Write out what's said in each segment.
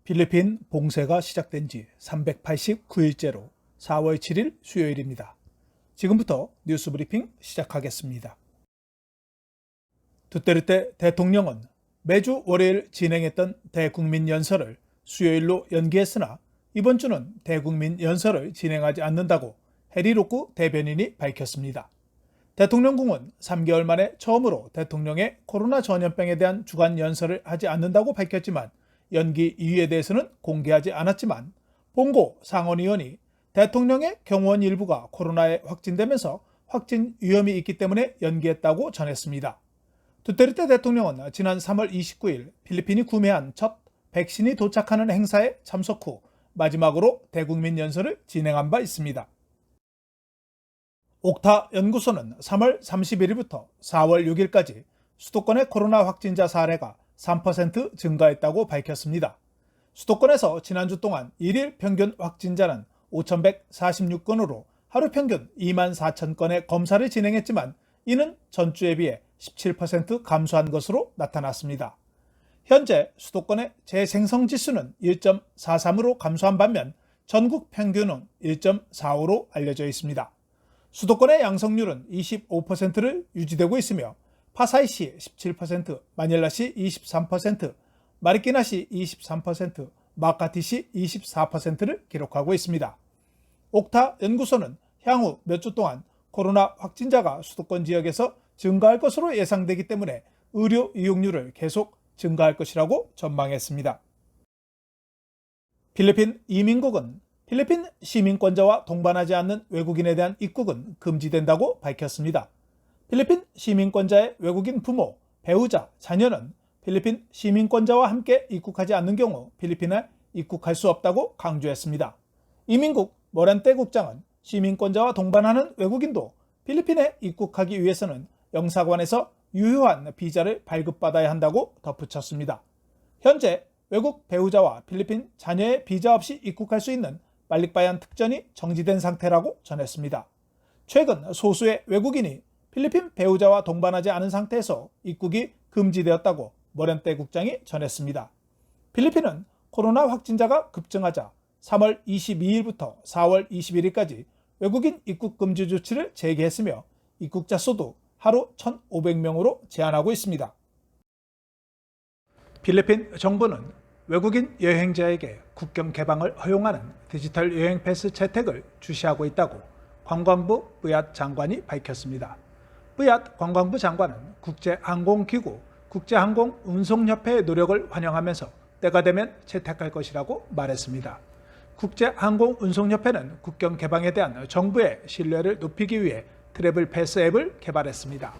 필리핀 봉쇄가 시작된 지 389일째로 4월 7일 수요일입니다. 지금부터 뉴스 브리핑 시작하겠습니다. 두테르테 대통령은 매주 월요일 진행했던 대국민 연설을 수요일로 연기했으나 이번 주는 대국민 연설을 진행하지 않는다고 해리 로크 대변인이 밝혔습니다. 대통령궁은 3개월 만에 처음으로 대통령의 코로나 전염병에 대한 주간 연설을 하지 않는다고 밝혔지만 연기 이유에 대해서는 공개하지 않았지만 봉고 상원의원이 대통령의 경호원 일부가 코로나에 확진되면서 확진 위험이 있기 때문에 연기했다고 전했습니다. 두테르테 대통령은 지난 3월 29일 필리핀이 구매한 첫 백신이 도착하는 행사에 참석 후 마지막으로 대국민 연설을 진행한 바 있습니다. 옥타 연구소는 3월 31일부터 4월 6일까지 수도권의 코로나 확진자 사례가 3% 증가했다고 밝혔습니다. 수도권에서 지난주 동안 1일 평균 확진자는 5,146건으로 하루 평균 24,000건의 검사를 진행했지만 이는 전주에 비해 17% 감소한 것으로 나타났습니다. 현재 수도권의 재생성지수는 1.43으로 감소한 반면 전국 평균은 1.45로 알려져 있습니다. 수도권의 양성률은 25%를 유지되고 있으며 파사이시 17%, 마닐라시 23%, 마리끼나시 23%, 마카티시 24%를 기록하고 있습니다. 옥타 연구소는 향후 몇 주 동안 코로나 확진자가 수도권 지역에서 증가할 것으로 예상되기 때문에 의료 이용률을 계속 증가할 것이라고 전망했습니다. 필리핀 이민국은 필리핀 시민권자와 동반하지 않는 외국인에 대한 입국은 금지된다고 밝혔습니다. 필리핀 시민권자의 외국인 부모, 배우자, 자녀는 필리핀 시민권자와 함께 입국하지 않는 경우 필리핀에 입국할 수 없다고 강조했습니다. 이민국 모란테 국장은 시민권자와 동반하는 외국인도 필리핀에 입국하기 위해서는 영사관에서 유효한 비자를 발급받아야 한다고 덧붙였습니다. 현재 외국 배우자와 필리핀 자녀의 비자 없이 입국할 수 있는 발릭바얀 특전이 정지된 상태라고 전했습니다. 최근 소수의 외국인이 필리핀 배우자와 동반하지 않은 상태에서 입국이 금지되었다고 모란테 국장이 전했습니다. 필리핀은 코로나 확진자가 급증하자 3월 22일부터 4월 21일까지 외국인 입국 금지 조치를 재개했으며 입국자 수도 하루 1,500명으로 제한하고 있습니다. 필리핀 정부는 외국인 여행자에게 국경 개방을 허용하는 디지털 여행 패스 채택을 주시하고 있다고 관광부 뿌얏 장관이 밝혔습니다. 뿌얏 관광부 장관은 국제항공기구 국제항공운송협회의 노력을 환영하면서 때가 되면 채택할 것이라고 말했습니다. 국제항공운송협회는 국경 개방에 대한 정부의 신뢰를 높이기 위해 트래블 패스 앱을 개발했습니다.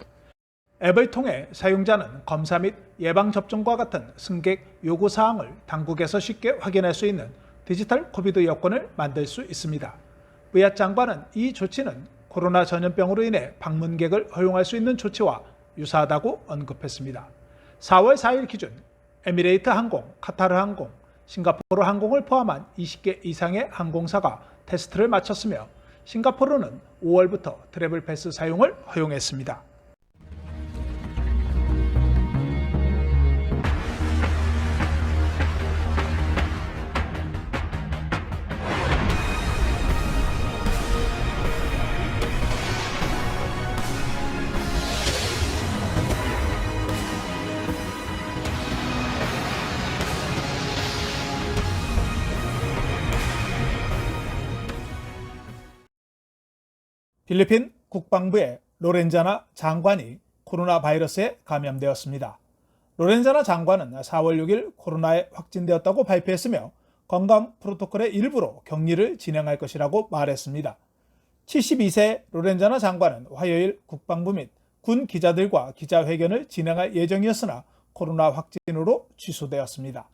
앱을 통해 사용자는 검사 및 예방접종과 같은 승객 요구사항을 당국에서 쉽게 확인할 수 있는 디지털 코비드 여권을 만들 수 있습니다. 뿌얏 장관은 이 조치는 코로나 전염병으로 인해 방문객을 허용할 수 있는 조치와 유사하다고 언급했습니다. 4월 4일 기준 에미레이트 항공, 카타르 항공, 싱가포르 항공을 포함한 20개 이상의 항공사가 테스트를 마쳤으며 싱가포르는 5월부터 트래블 패스 사용을 허용했습니다. 필리핀 국방부의 로렌자나 장관이 코로나 바이러스에 감염되었습니다. 로렌자나 장관은 4월 6일 코로나에 확진되었다고 발표했으며 건강 프로토콜의 일부로 격리를 진행할 것이라고 말했습니다. 72세 로렌자나 장관은 화요일 국방부 및 군 기자들과 기자회견을 진행할 예정이었으나 코로나 확진으로 취소되었습니다.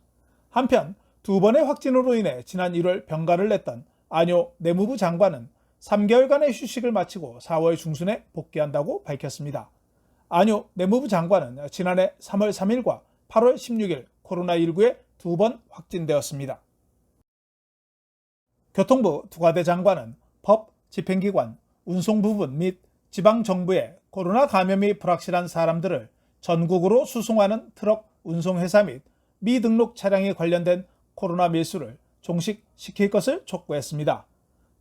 한편 두 번의 확진으로 인해 지난 1월 병가를 냈던 아뇨 내무부 장관은 3개월간의 휴식을 마치고 4월 중순에 복귀한다고 밝혔습니다. 아뇨 내무부 장관은 지난해 3월 3일과 8월 16일 코로나19에 두 번 확진되었습니다. 교통부 두가대 장관은 법, 집행기관, 운송부분 및 지방정부에 코로나 감염이 불확실한 사람들을 전국으로 수송하는 트럭 운송회사 및 미등록 차량이 관련된 코로나 밀수를 종식시킬 것을 촉구했습니다.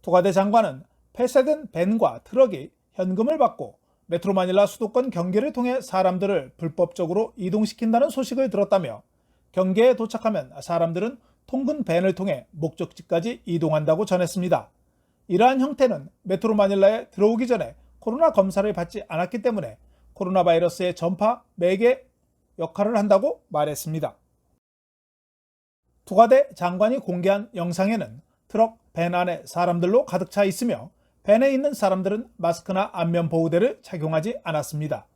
투가대 장관은 폐쇄된 밴과 트럭이 현금을 받고 메트로 마닐라 수도권 경계를 통해 사람들을 불법적으로 이동시킨다는 소식을 들었다며 경계에 도착하면 사람들은 통근 밴을 통해 목적지까지 이동한다고 전했습니다. 이러한 형태는 메트로 마닐라에 들어오기 전에 코로나 검사를 받지 않았기 때문에 코로나 바이러스의 전파, 매개 역할을 한다고 말했습니다. 투가대 장관이 공개한 영상에는 트럭, 밴 안에 사람들로 가득 차 있으며 밴에 있는 사람들은 마스크나 안면 보호대를 착용하지 않았습니다.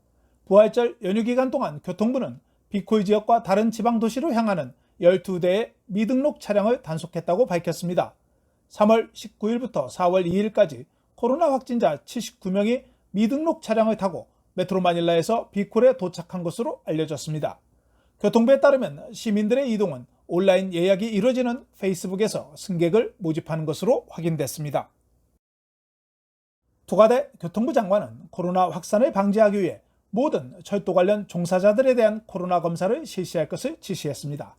부활절 연휴 기간 동안 교통부는 비콜 지역과 다른 지방 도시로 향하는 12대의 미등록 차량을 단속했다고 밝혔습니다. 3월 19일부터 4월 2일까지 코로나 확진자 79명이 미등록 차량을 타고 메트로 마닐라에서 비콜에 도착한 것으로 알려졌습니다. 교통부에 따르면 시민들의 이동은 온라인 예약이 이루어지는 페이스북에서 승객을 모집하는 것으로 확인됐습니다. 투가대 교통부 장관은 코로나 확산을 방지하기 위해 모든 철도 관련 종사자들에 대한 코로나 검사를 실시할 것을 지시했습니다.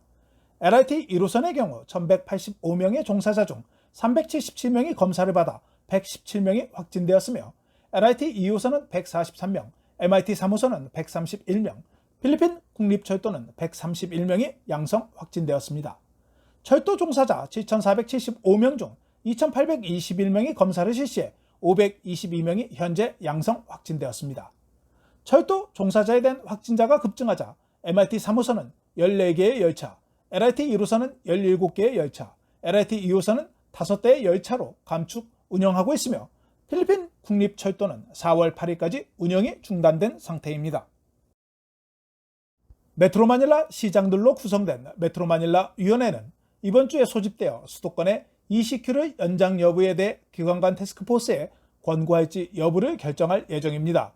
LRT 1호선의 경우 1185명의 종사자 중 377명이 검사를 받아 117명이 확진되었으며 LRT 2호선은 143명, MRT 3호선은 131명, 필리핀 국립철도는 131명이 양성 확진되었습니다. 철도 종사자 7,475명 중 2,821명이 검사를 실시해 522명이 현재 양성 확진되었습니다. 철도 종사자에 대한 확진자가 급증하자 MRT 3호선은 14개의 열차, LRT 1호선은 17개의 열차, LRT 2호선은 5대의 열차로 감축 운영하고 있으며 필리핀 국립철도는 4월 8일까지 운영이 중단된 상태입니다. 메트로 마닐라 시장들로 구성된 메트로 마닐라 위원회는 이번 주에 소집되어 수도권의 ECQ를 연장 여부에 대해 기관 간 태스크포스에 권고할지 여부를 결정할 예정입니다.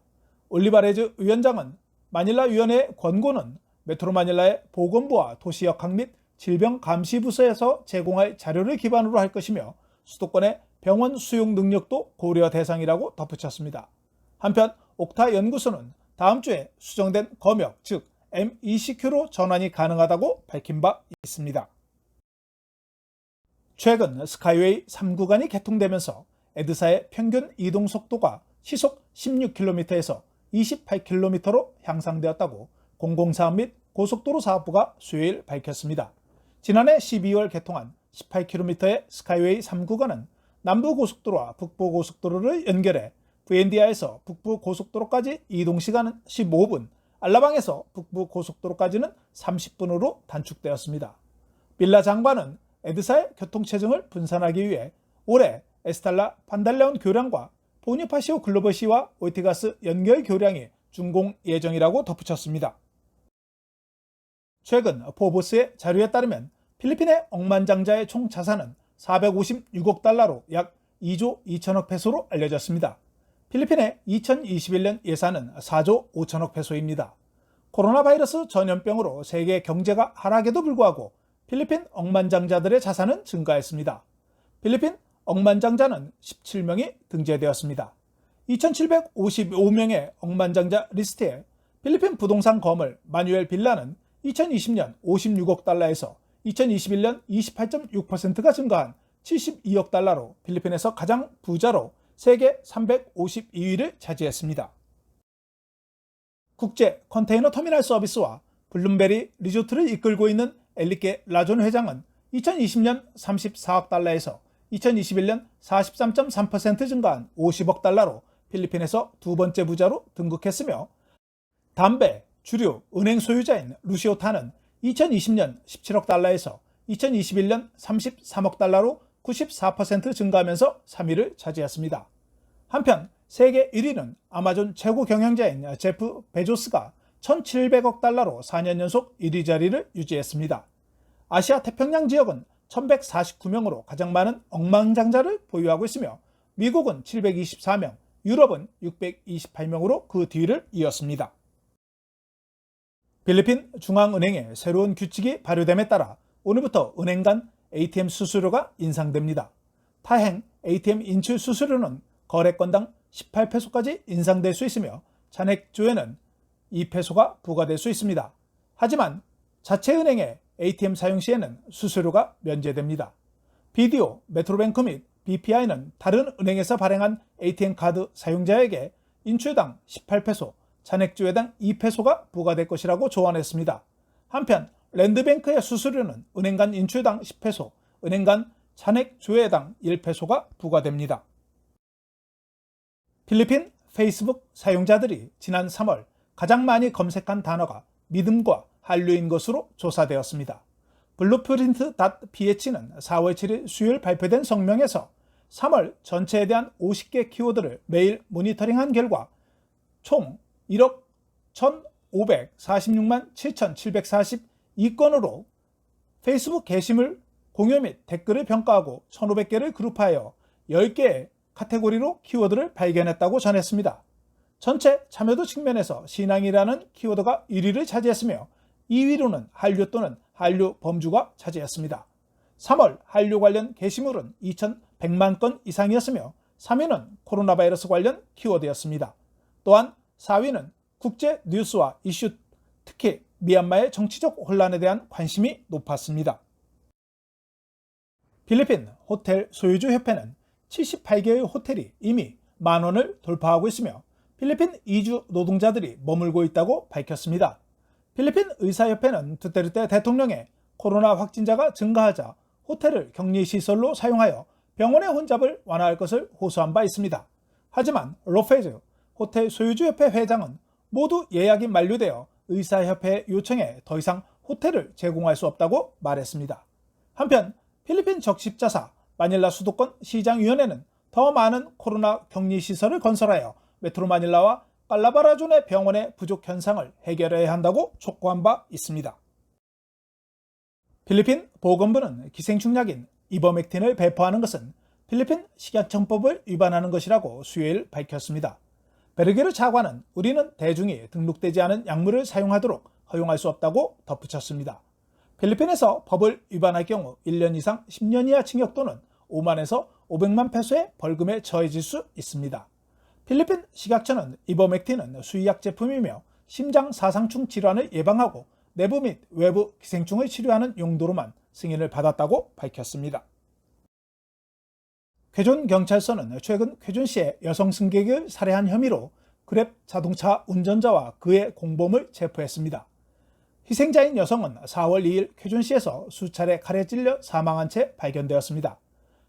올리바레즈 위원장은 마닐라 위원회의 권고는 메트로 마닐라의 보건부와 도시역학 및 질병감시부서에서 제공할 자료를 기반으로 할 것이며 수도권의 병원 수용 능력도 고려 대상이라고 덧붙였습니다. 한편 옥타 연구소는 다음 주에 수정된 검역, 즉 MECQ로 전환이 가능하다고 밝힌 바 있습니다. 최근 스카이웨이 3구간이 개통되면서 에드사의 평균 이동 속도가 시속 16km에서 28km로 향상되었다고 공공사업 및 고속도로 사업부가 수요일 밝혔습니다. 지난해 12월 개통한 18km의 스카이웨이 3구간은 남부고속도로와 북부고속도로를 연결해 부엔디아에서 북부고속도로까지 이동시간은 15분, 알라방에서 북부고속도로까지는 30분으로 단축되었습니다. 빌라 장관은 에드사의 교통체증을 분산하기 위해 올해 에스탈라 판달레온 교량과 보니파시오 글로벌시와 오이티가스 연결 교량이 준공 예정이라고 덧붙였습니다. 최근 포브스의 자료에 따르면 필리핀의 억만장자의 총 자산은 456억 달러로 약 2조 2천억 페소로 알려졌습니다. 필리핀의 2021년 예산은 4조 5천억 페소입니다. 코로나 바이러스 전염병으로 세계 경제가 하락에도 불구하고 필리핀 억만장자들의 자산은 증가했습니다. 필리핀 억만장자는 17명이 등재되었습니다. 2,755명의 억만장자 리스트에 필리핀 부동산 거물 마뉴엘 빌라는 2020년 56억 달러에서 2021년 28.6%가 증가한 72억 달러로 필리핀에서 가장 부자로 세계 352위를 차지했습니다. 국제 컨테이너 터미널 서비스와 블룸베리 리조트를 이끌고 있는 엘리케 라존 회장은 2020년 34억 달러에서 2021년 43.3% 증가한 50억 달러로 필리핀에서 두 번째 부자로 등극했으며 담배, 주류, 은행 소유자인 루시오타는 2020년 17억 달러에서 2021년 33억 달러로 94% 증가하면서 3위를 차지했습니다. 한편 세계 1위는 아마존 최고 경영자인 제프 베조스가 1,700억 달러로 4년 연속 1위 자리를 유지했습니다. 아시아 태평양 지역은 1,149명으로 가장 많은 억만장자를 보유하고 있으며 미국은 724명, 유럽은 628명으로 그 뒤를 이었습니다. 필리핀 중앙은행의 새로운 규칙이 발효됨에 따라 오늘부터 은행 간 ATM 수수료가 인상됩니다. 타행 ATM 인출 수수료는 거래건당 18페소까지 인상될 수 있으며 잔액조에는 2페소가 부과될 수 있습니다. 하지만 자체 은행의 ATM 사용 시에는 수수료가 면제됩니다. 비디오, 메트로뱅크 및 BPI는 다른 은행에서 발행한 ATM 카드 사용자에게 인출당 18페소, 잔액주회당 2페소가 부과될 것이라고 조언했습니다. 한편 랜드뱅크의 수수료는 은행 간 인출당 10페소, 은행 간 잔액주회당 1페소가 부과됩니다. 필리핀 페이스북 사용자들이 지난 3월 가장 많이 검색한 단어가 믿음과 한류인 것으로 조사되었습니다. 블루프린트.ph는 4월 7일 수요일 발표된 성명에서 3월 전체에 대한 50개 키워드를 매일 모니터링한 결과 총 1억 1,546만 7,742건으로 페이스북 게시물 공유 및 댓글을 평가하고 1,500개를 그룹하여 10개의 카테고리로 키워드를 발견했다고 전했습니다. 전체 참여도 측면에서 신앙이라는 키워드가 1위를 차지했으며 2위로는 한류 또는 한류 범주가 차지했습니다. 3월 한류 관련 게시물은 2,100만 건 이상이었으며 3위는 코로나 바이러스 관련 키워드였습니다. 또한 4위는 국제 뉴스와 이슈, 특히 미얀마의 정치적 혼란에 대한 관심이 높았습니다. 필리핀 호텔 소유주 협회는 78개의 호텔이 이미 10,000원을 돌파하고 있으며 필리핀 이주 노동자들이 머물고 있다고 밝혔습니다. 필리핀 의사협회는 두테르테 대통령의 코로나 확진자가 증가하자 호텔을 격리시설로 사용하여 병원의 혼잡을 완화할 것을 호소한 바 있습니다. 하지만 로페즈 호텔 소유주협회 회장은 모두 예약이 만료되어 의사협회 요청에 더 이상 호텔을 제공할 수 없다고 말했습니다. 한편 필리핀 적십자사 마닐라 수도권 시장위원회는 더 많은 코로나 격리시설을 건설하여 메트로 마닐라와 깔라바라존의 병원의 부족 현상을 해결해야 한다고 촉구한 바 있습니다. 필리핀 보건부는 기생충약인 이버맥틴을 배포하는 것은 필리핀 식약청법을 위반하는 것이라고 수요일 밝혔습니다. 베르게르 차관은 우리는 대중이 등록되지 않은 약물을 사용하도록 허용할 수 없다고 덧붙였습니다. 필리핀에서 법을 위반할 경우 1년 이상 10년 이하 징역 또는 5만에서 500만 페소의 벌금에 처해질 수 있습니다. 필리핀 식약처는 이버맥틴은 수의약 제품이며 심장 사상충 질환을 예방하고 내부 및 외부 기생충을 치료하는 용도로만 승인을 받았다고 밝혔습니다. 쾌존경찰서는 최근 쾌존시의 여성 승객을 살해한 혐의로 그랩 자동차 운전자와 그의 공범을 체포했습니다. 희생자인 여성은 4월 2일 쾌존시에서 수차례 칼에 찔려 사망한 채 발견되었습니다.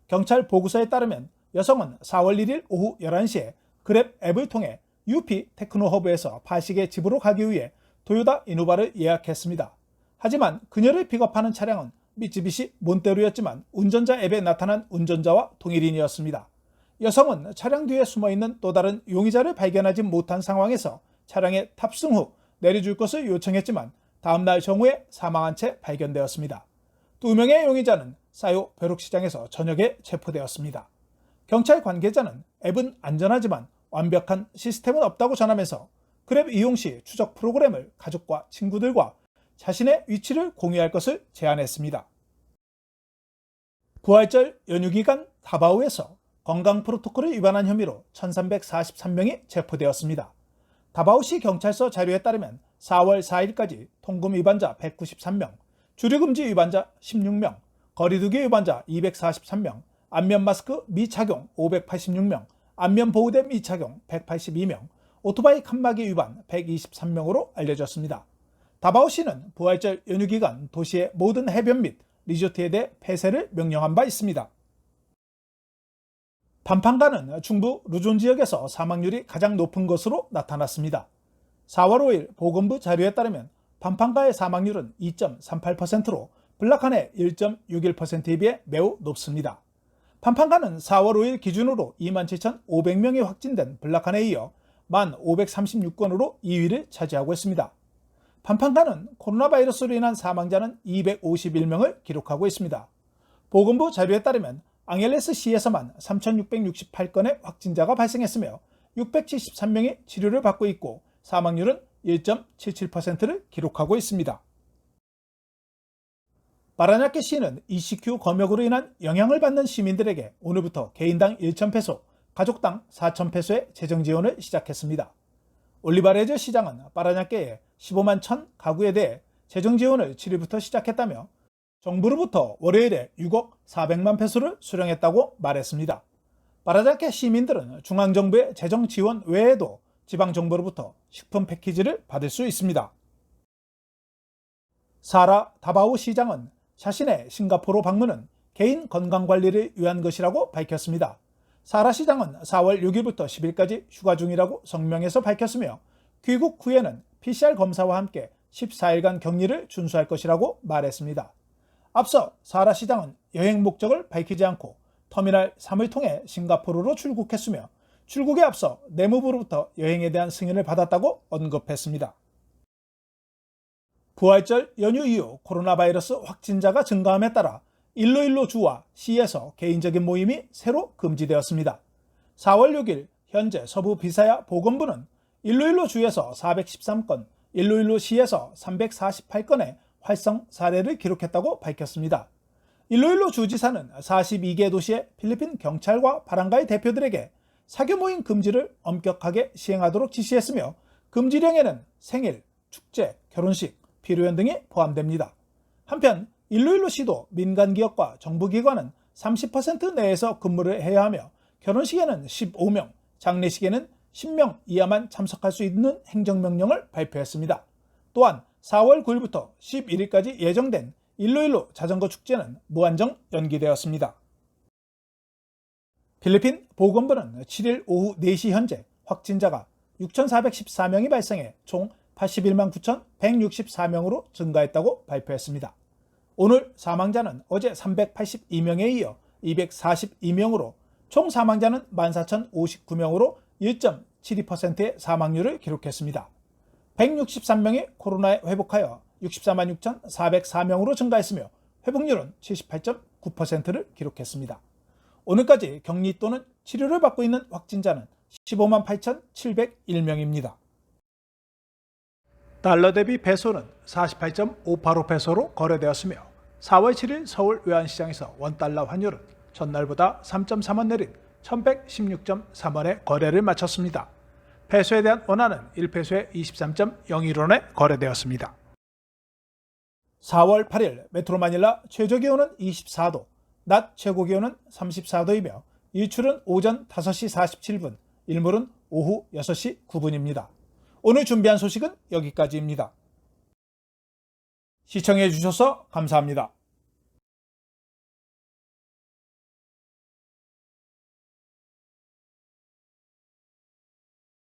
경찰 보고서에 따르면 여성은 4월 1일 오후 11시에 그랩 앱을 통해 UP 테크노허브에서 파식의 집으로 가기 위해 토요타 이노바를 예약했습니다. 하지만 그녀를 픽업하는 차량은 미쓰비시 몬테루였지만 운전자 앱에 나타난 운전자와 동일인이었습니다. 여성은 차량 뒤에 숨어있는 또 다른 용의자를 발견하지 못한 상황에서 차량에 탑승 후 내려줄 것을 요청했지만 다음날 정오에 사망한 채 발견되었습니다. 2명의 용의자는 사요 벼룩시장에서 저녁에 체포되었습니다. 경찰 관계자는 앱은 안전하지만 완벽한 시스템은 없다고 전하면서 그랩 이용 시 추적 프로그램을 가족과 친구들과 자신의 위치를 공유할 것을 제안했습니다. 부활절 연휴 기간 다바오에서 건강 프로토콜을 위반한 혐의로 1,343명이 체포되었습니다. 다바오시 경찰서 자료에 따르면 4월 4일까지 통금 위반자 193명, 주류금지 위반자 16명, 거리두기 위반자 243명, 안면 마스크 미착용 586명, 안면 보호대 미착용 182명, 오토바이 칸막이 위반 123명으로 알려졌습니다. 다바오시는 부활절 연휴 기간 도시의 모든 해변 및 리조트에 대해 폐쇄를 명령한 바 있습니다. 밤판가는 중부 루존 지역에서 사망률이 가장 높은 것으로 나타났습니다. 4월 5일 보건부 자료에 따르면 밤판가의 사망률은 2.38%로 블라칸의 1.61%에 비해 매우 높습니다. 밤판가는 4월 5일 기준으로 27,500명이 확진된 블라칸에 이어 1,536건으로 2위를 차지하고 있습니다. 밤판가는 코로나 바이러스로 인한 사망자는 251명을 기록하고 있습니다. 보건부 자료에 따르면 앙헬레스 시에서만 3,668건의 확진자가 발생했으며 673명이 치료를 받고 있고 사망률은 1.77%를 기록하고 있습니다. 바라냐케 시는 ECQ 검역으로 인한 영향을 받는 시민들에게 오늘부터 개인당 1,000페소, 가족당 4,000페소의 재정 지원을 시작했습니다. 올리바레즈 시장은 바라냐케의 15만 1,000 가구에 대해 재정 지원을 7일부터 시작했다며 정부로부터 월요일에 6억 400만 페소를 수령했다고 말했습니다. 바라자케 시민들은 중앙정부의 재정 지원 외에도 지방정부로부터 식품 패키지를 받을 수 있습니다. 사라 다바오 시장은 자신의 싱가포르 방문은 개인 건강관리를 위한 것이라고 밝혔습니다. 사라 시장은 4월 6일부터 10일까지 휴가 중이라고 성명에서 밝혔으며 귀국 후에는 PCR 검사와 함께 14일간 격리를 준수할 것이라고 말했습니다. 앞서 사라 시장은 여행 목적을 밝히지 않고 터미널 3을 통해 싱가포르로 출국했으며 출국에 앞서 내무부로부터 여행에 대한 승인을 받았다고 언급했습니다. 부활절 연휴 이후 코로나 바이러스 확진자가 증가함에 따라 일로일로 주와 시에서 개인적인 모임이 새로 금지되었습니다. 4월 6일 현재 서부 비사야 보건부는 일로일로 주에서 413건, 일로일로 시에서 348건의 활성 사례를 기록했다고 밝혔습니다. 일로일로 주지사는 42개 도시의 필리핀 경찰과 바랑가이 대표들에게 사교 모임 금지를 엄격하게 시행하도록 지시했으며 금지령에는 생일, 축제, 결혼식, 피로연 등이 포함됩니다. 한편 일로일로 시도 민간기업과 정부기관은 30% 내에서 근무를 해야 하며 결혼식에는 15명, 장례식에는 10명 이하만 참석할 수 있는 행정명령을 발표했습니다. 또한 4월 9일부터 11일까지 예정된 일로일로 자전거 축제는 무한정 연기되었습니다. 필리핀 보건부는 7일 오후 4시 현재 확진자가 6,414명이 발생해 총 81만 9,164명으로 증가했다고 발표했습니다. 오늘 사망자는 어제 382명에 이어 242명으로 총 사망자는 14,059명으로 1.72%의 사망률을 기록했습니다. 163명이 코로나에 회복하여 64만 6,404명으로 증가했으며 회복률은 78.9%를 기록했습니다. 오늘까지 격리 또는 치료를 받고 있는 확진자는 15만 8,701명입니다. 달러 대비 페소는 48.585페소로 거래되었으며 4월 7일 서울 외환시장에서 원달러 환율은 전날보다 3.3원 내린 1116.3원에 거래를 마쳤습니다. 페소에 대한 원화는 1페소에 23.01원에 거래되었습니다. 4월 8일 메트로 마닐라 최저기온은 24도, 낮 최고기온은 34도이며 일출은 오전 5시 47분, 일몰은 오후 6시 9분입니다. 오늘 준비한 소식은 여기까지입니다. 시청해 주셔서 감사합니다.